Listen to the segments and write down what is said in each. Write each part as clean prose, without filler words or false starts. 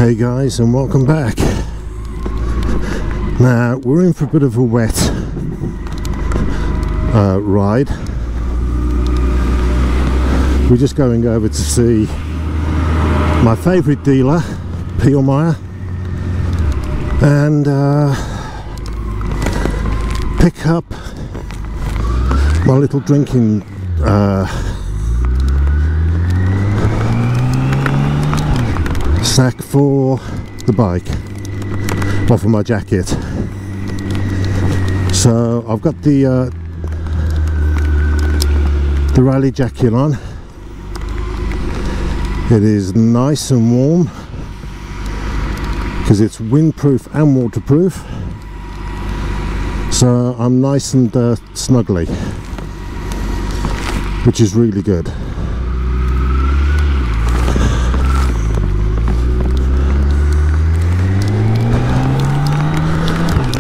Hey guys, and welcome back. Now we're in for a bit of a wet ride. We're just going over to see my favourite dealer, Pielmeier, and pick up my little drinking sack for the bike, or for my jacket. So I've got the rally jacket on. It is nice and warm because it's windproof and waterproof, so I'm nice and snuggly, which is really good.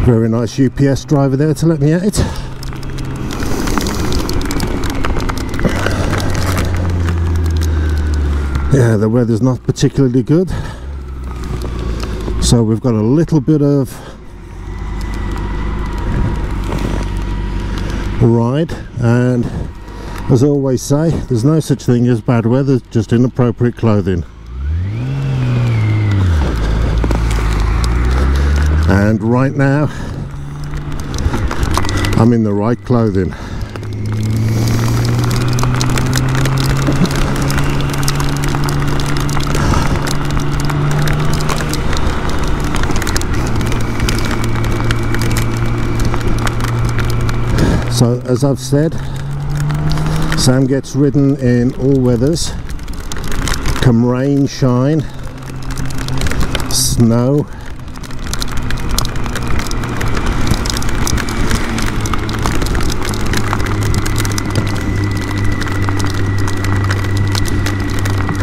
Very nice UPS driver there to let me at it. Yeah, the weather's not particularly good, so we've got a little bit of a ride, and as I always say, there's no such thing as bad weather, just inappropriate clothing. And right now I'm in the right clothing. So as I've said, Sam gets ridden in all weathers, come rain, shine, snow.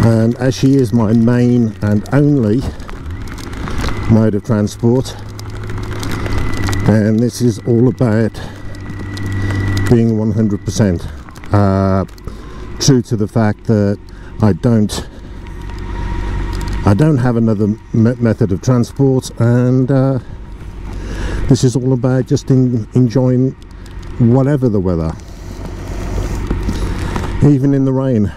And as she is my main and only mode of transport, then this is all about being 100% true to the fact that I don't have another method of transport, and this is all about just enjoying whatever the weather, even in the rain.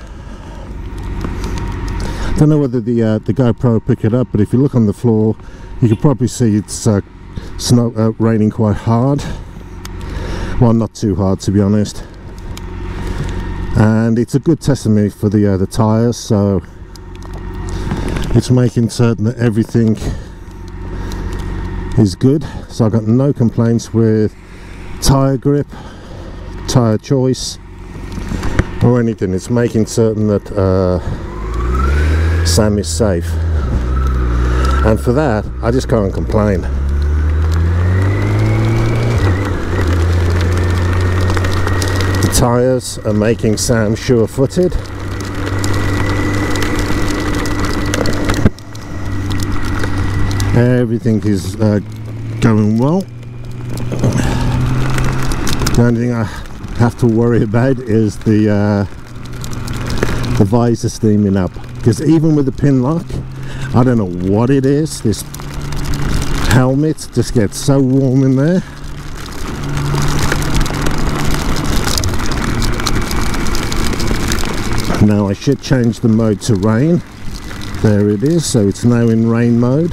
I don't know whether the GoPro will pick it up, but if you look on the floor, you can probably see it's raining quite hard. Well, not too hard, to be honest. And it's a good testimony for the tyres, so it's making certain that everything is good. So I've got no complaints with tyre grip, tyre choice, or anything. It's making certain that Sam is safe, and for that I just can't complain. The tyres are making Sam sure-footed, everything is going well. The only thing I have to worry about is the visor steaming up, because even with the pin lock, I don't know what it is, this helmet just gets so warm in there. Now I should change the mode to rain. There it is, so it's now in rain mode.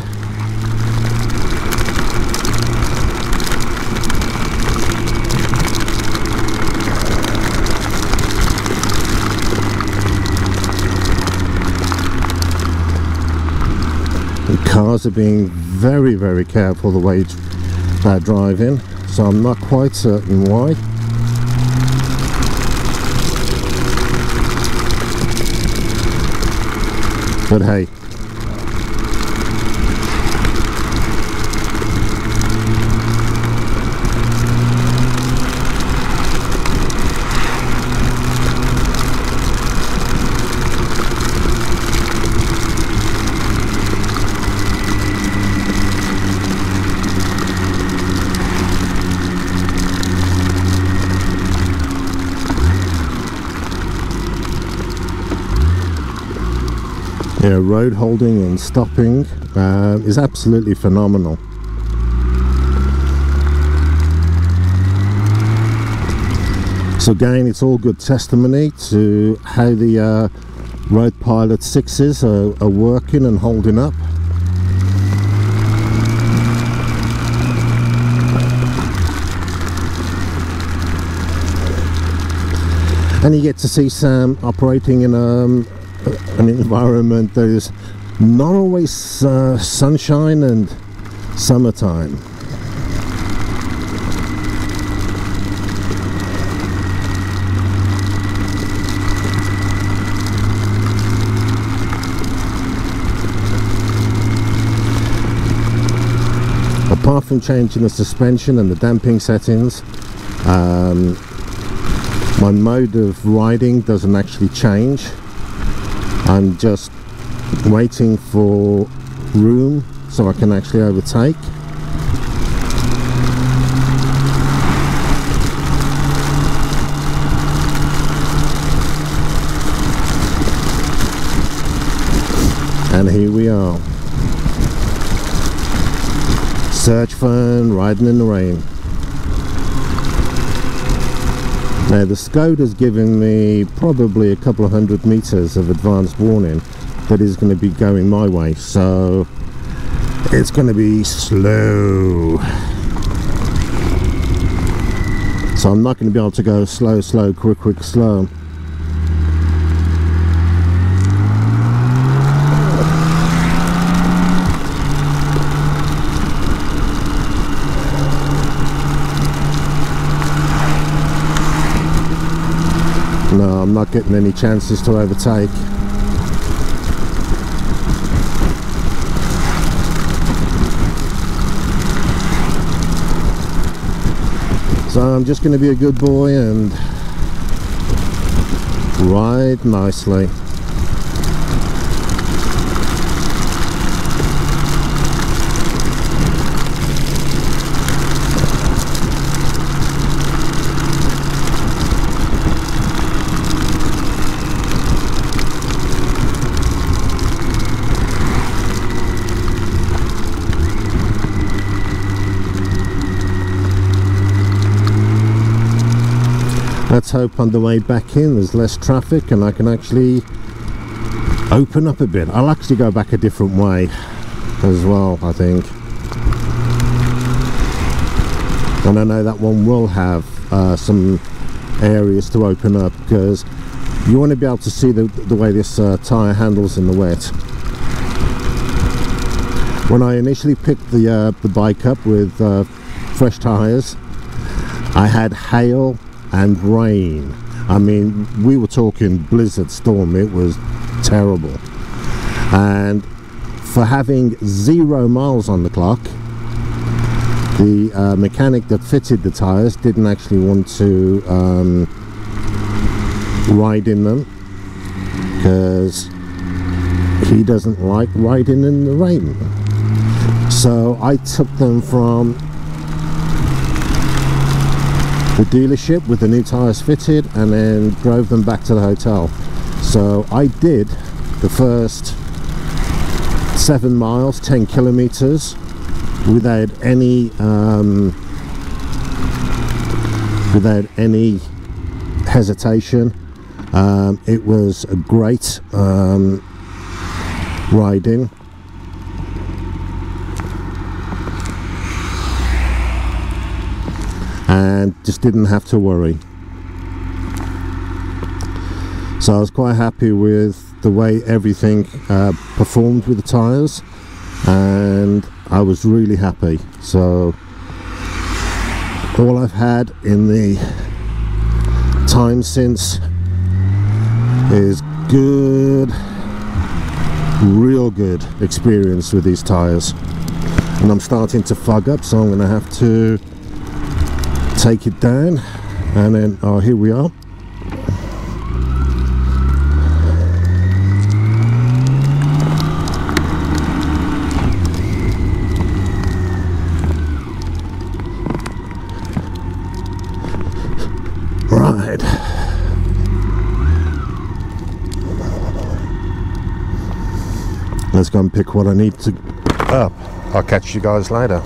The cars are being very, very careful the way they're driving, so I'm not quite certain why. But hey. Yeah, road holding and stopping is absolutely phenomenal. So again, it's all good testimony to how the Road Pilot 6s are working and holding up. And you get to see Sam operating in an environment that is not always sunshine and summertime. Apart from changing the suspension and the damping settings, my mode of riding doesn't actually change. I'm just waiting for room so I can actually overtake. And here we are. Search phone, riding in the rain. Now the Skoda's giving me probably a couple of 100 meters of advanced warning that is going to be going my way, so it's going to be slow. So I'm not going to be able to go slow, slow, quick, quick, slow. No, I'm not getting any chances to overtake. So I'm just going to be a good boy and ride nicely. Let's hope on the way back in there's less traffic and I can actually open up a bit. I'll actually go back a different way as well, I think. And I know that one will have some areas to open up, because you want to be able to see the way this tyre handles in the wet. When I initially picked the bike up with fresh tyres, I had hail and rain. I mean, we were talking blizzard storm. It was terrible. And for having 0 miles on the clock, the mechanic that fitted the tires didn't actually want to ride in them, because he doesn't like riding in the rain. So I took them from the dealership with the new tires fitted and then drove them back to the hotel. So I did the first 7 miles, 10 kilometers without any hesitation. It was a great riding. And just didn't have to worry. So I was quite happy with the way everything performed with the tyres, and I was really happy. So all I've had in the time since is good, real good experience with these tyres. And I'm starting to fog up, so I'm going to have to take it down, and then here we are. Right. Let's go and pick what I need to up. I'll catch you guys later.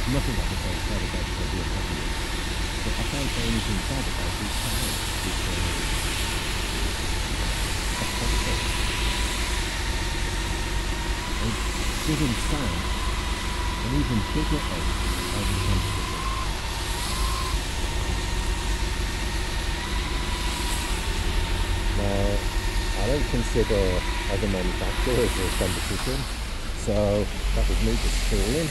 Nothing I can say bad about BMW. But I can't say anything bad about this car because it didn't sound an even bigger oak over the country. Now, I don't consider other manufacturers as competition, so that was me just stalling.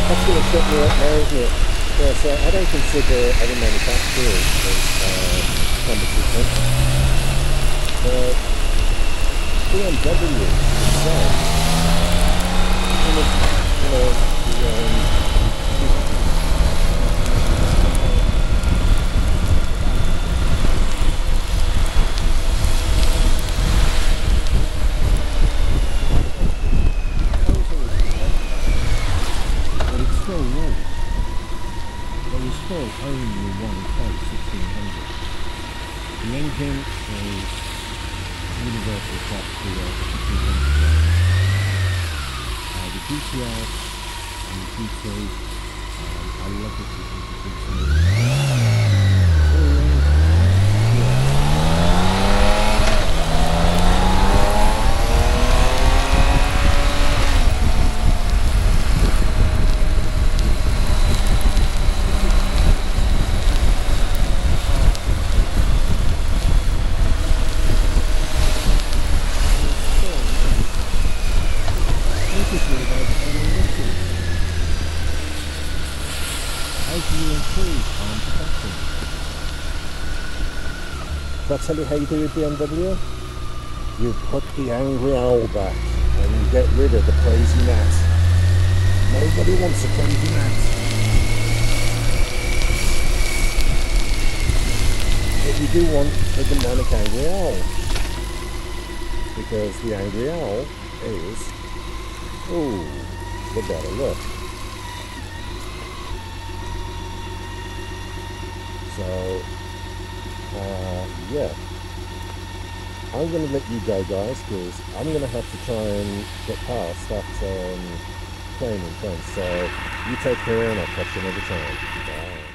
That's going to set me up now, isn't it? Yeah, so I don't consider other manufacturers as competition. But BMW itself, only one K1600. The engine is universal across the 1600. The GTL and the GT, I love it because it's as you improve on Can I tell you how you do with BMW? You put the angry owl back and you get rid of the crazy gnat. Nobody wants a crazy gnat. But you do want the demonic angry owl. Because the angry owl is, ooh, the better look. So, yeah. I'm going to let you go, guys, because I'm going to have to try and get past that plane in front. So, you take care and I'll catch you another time. Bye.